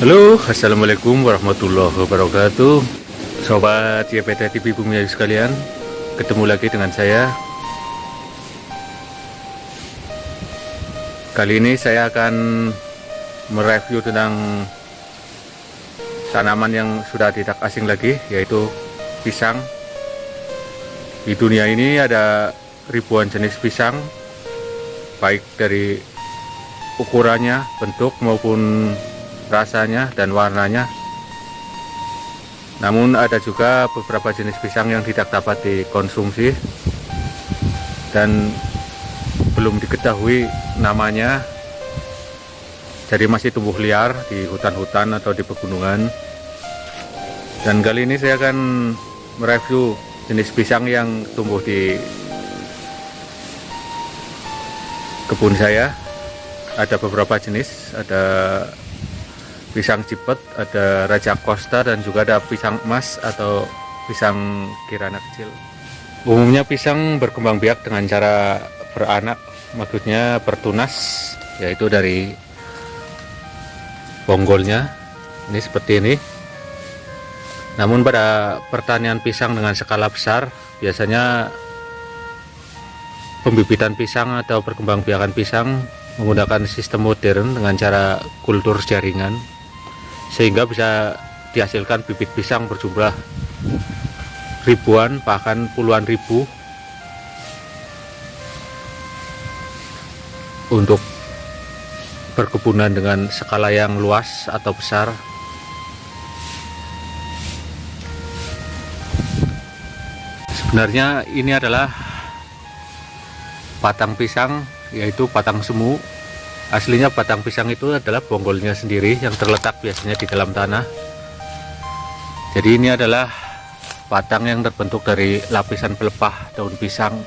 Halo, assalamualaikum warahmatullahi wabarakatuh. Sobat YPT TV Bumi Ayu sekalian, ketemu lagi dengan saya. Kali ini saya akan mereview tentang tanaman yang sudah tidak asing lagi, yaitu pisang. Di dunia ini ada ribuan jenis pisang, baik dari ukurannya, bentuk maupun rasanya dan warnanya. Namun ada juga beberapa jenis pisang yang tidak dapat dikonsumsi dan belum diketahui namanya, jadi masih tumbuh liar di hutan-hutan atau di pegunungan. Dan kali ini saya akan mereview jenis pisang yang tumbuh di kebun saya. Ada beberapa jenis, ada pisang cipet, ada Raja Costa, dan juga ada pisang emas atau pisang kirana kecil. Umumnya pisang berkembang biak dengan cara beranak, maksudnya bertunas, yaitu dari bonggolnya ini seperti ini. Namun pada pertanian pisang dengan skala besar, biasanya pembibitan pisang atau perkembangbiakan pisang menggunakan sistem modern dengan cara kultur jaringan, sehingga bisa dihasilkan bibit pisang berjumlah ribuan bahkan puluhan ribu untuk perkebunan dengan skala yang luas atau besar. Sebenarnya ini adalah batang pisang, yaitu batang semu. Aslinya batang pisang itu adalah bonggolnya sendiri yang terletak biasanya di dalam tanah. Jadi ini adalah batang yang terbentuk dari lapisan pelepah daun pisang.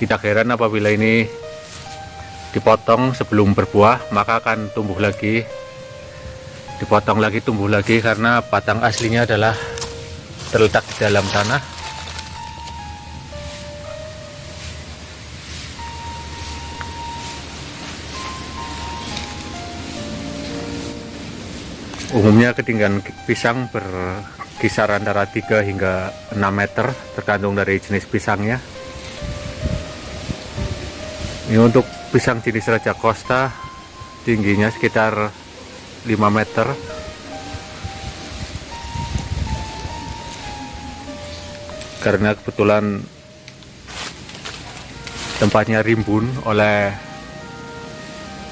Tidak heran apabila ini dipotong sebelum berbuah, maka akan tumbuh lagi, dipotong lagi, tumbuh lagi, karena batang aslinya adalah terletak di dalam tanah. Umumnya ketinggian pisang berkisar antara 3 hingga 6 meter tergantung dari jenis pisangnya. Ini untuk pisang jenis Raja Costa, tingginya sekitar 5 meter. Karena kebetulan tempatnya rimbun oleh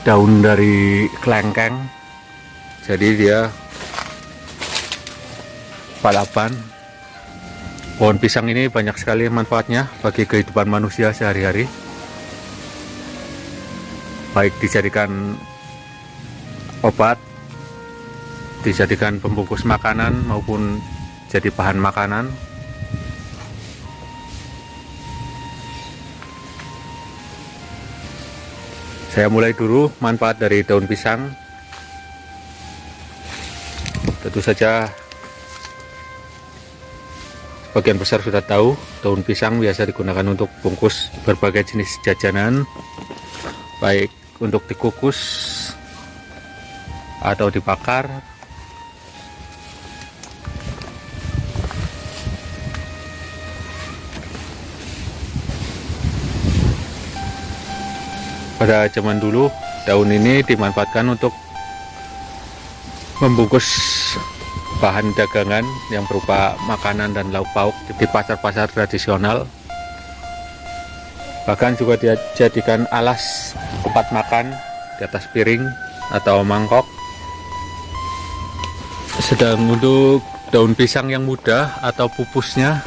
daun dari kelengkeng, jadi dia balapan. Pohon pisang ini banyak sekali manfaatnya bagi kehidupan manusia sehari-hari, baik dijadikan obat, dijadikan pembungkus makanan, maupun jadi bahan makanan. Saya mulai dulu manfaat dari daun pisang. Tentu saja sebagian besar sudah tahu, daun pisang biasa digunakan untuk bungkus berbagai jenis jajanan, baik untuk dikukus atau dibakar. Pada zaman dulu, daun ini dimanfaatkan untuk membungkus bahan dagangan yang berupa makanan dan lauk pauk di pasar-pasar tradisional. Bahkan juga dijadikan alas tempat makan di atas piring atau mangkok. Sedang untuk daun pisang yang muda atau pupusnya,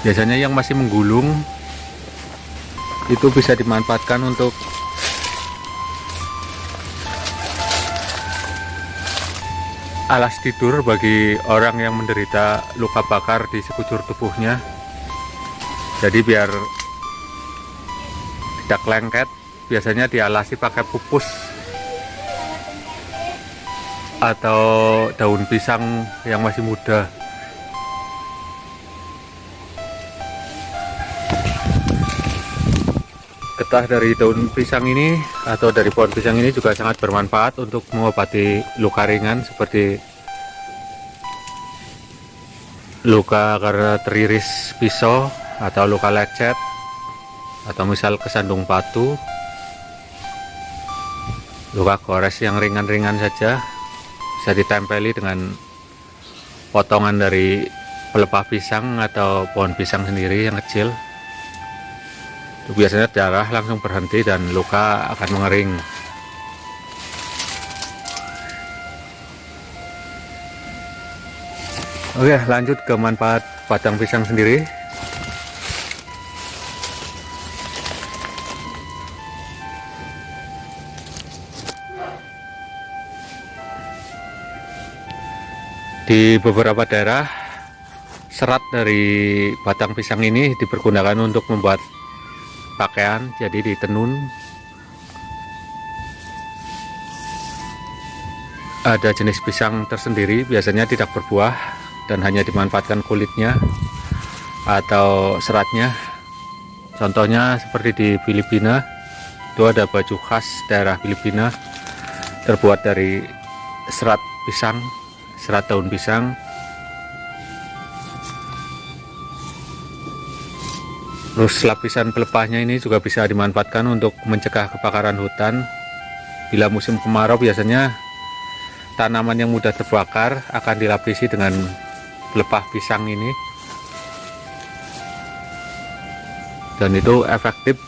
biasanya yang masih menggulung, itu bisa dimanfaatkan untuk alas tidur bagi orang yang menderita luka bakar di sekujur tubuhnya. Jadi biar tidak lengket, biasanya dialasi pakai pupus atau daun pisang yang masih muda. getah dari daun pisang ini atau dari pohon pisang ini juga sangat bermanfaat untuk mengobati luka ringan seperti luka karena teriris pisau atau luka lecet atau misal kesandung batu, luka gores yang ringan-ringan saja bisa ditempeli dengan potongan dari pelepah pisang atau pohon pisang sendiri yang kecil. Itu biasanya darah langsung berhenti dan luka akan mengering. Oke, lanjut ke manfaat batang pisang sendiri. Di beberapa daerah, serat dari batang pisang ini dipergunakan untuk membuat pakaian, jadi ditenun. Ada jenis pisang tersendiri, biasanya tidak berbuah dan hanya dimanfaatkan kulitnya atau seratnya. Contohnya seperti di Filipina, itu ada baju khas daerah Filipina terbuat dari serat pisang, serat daun pisang. Terus lapisan pelepahnya ini juga bisa dimanfaatkan untuk mencegah kebakaran hutan. Bila musim kemarau biasanya tanaman yang mudah terbakar akan dilapisi dengan pelepah pisang ini. Dan itu efektif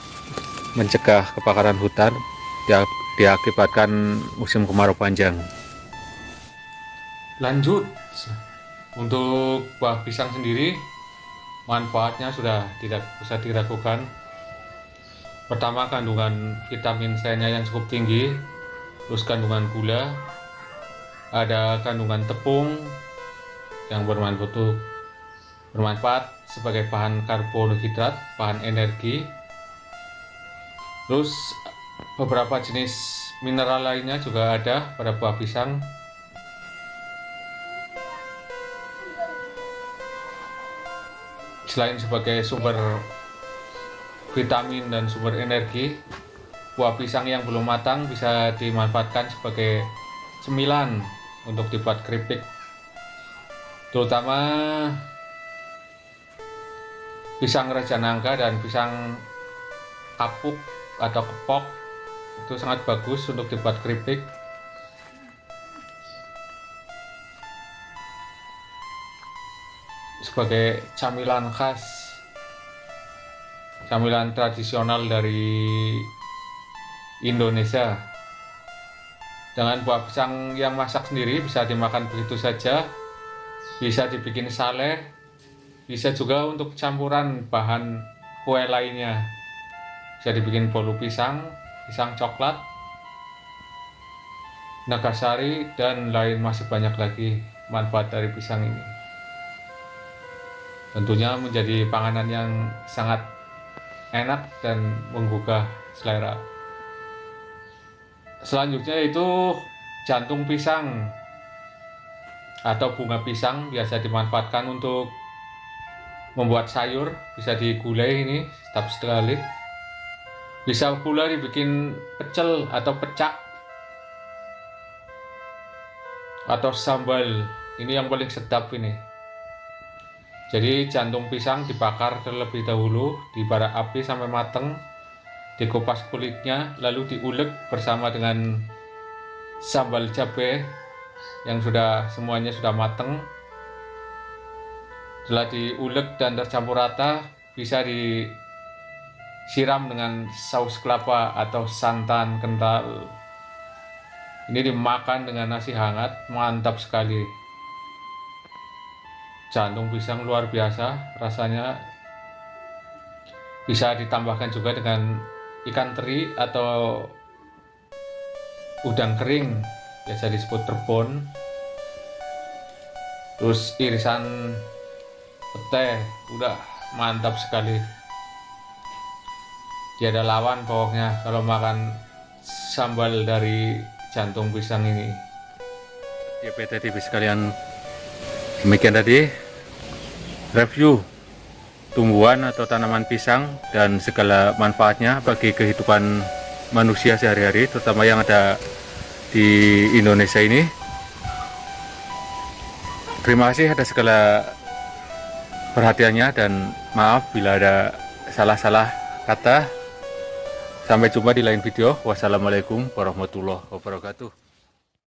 mencegah kebakaran hutan diakibatkan musim kemarau panjang. Lanjut, untuk buah pisang sendiri manfaatnya sudah tidak bisa diragukan. Pertama, kandungan vitamin C-nya yang cukup tinggi, terus kandungan gula, ada kandungan tepung yang bermanfaat sebagai bahan karbohidrat, bahan energi. Terus beberapa jenis mineral lainnya juga ada pada buah pisang. Selain sebagai sumber vitamin dan sumber energi, buah pisang yang belum matang bisa dimanfaatkan sebagai cemilan untuk dibuat keripik. Terutama pisang raja nangka dan pisang kapuk atau kepok itu sangat bagus untuk dibuat keripik. Sebagai camilan khas, camilan tradisional dari Indonesia. Dengan buah pisang yang masak sendiri bisa dimakan begitu saja, bisa dibikin sale, bisa juga untuk campuran bahan kue lainnya. Bisa dibikin bolu pisang, pisang coklat, nagasari, dan lain masih banyak lagi manfaat dari pisang ini. Tentunya menjadi panganan yang sangat enak dan menggugah selera. Selanjutnya itu jantung pisang atau bunga pisang, biasa dimanfaatkan untuk membuat sayur, bisa digulai ini sedap sekali. Bisa pula dibikin pecel atau pecak atau sambal. Ini yang paling sedap ini. Jadi jantung pisang dibakar terlebih dahulu di bara api sampai matang, dikupas kulitnya, lalu diulek bersama dengan sambal cabai yang semuanya sudah matang. Setelah diulek dan tercampur rata, bisa disiram dengan saus kelapa atau santan kental. Ini dimakan dengan nasi hangat, mantap sekali. Jantung pisang luar biasa rasanya. Bisa ditambahkan juga dengan ikan teri atau udang kering, biasa disebut rebon. Terus irisan pete, udah mantap sekali. Tiada lawan pokoknya kalau makan sambal dari jantung pisang ini. Ya PT TV sekalian, demikian tadi review tumbuhan atau tanaman pisang dan segala manfaatnya bagi kehidupan manusia sehari-hari, terutama yang ada di Indonesia ini. Terima kasih atas segala perhatiannya dan maaf bila ada salah-salah kata. Sampai jumpa di lain video. Wassalamualaikum warahmatullahi wabarakatuh.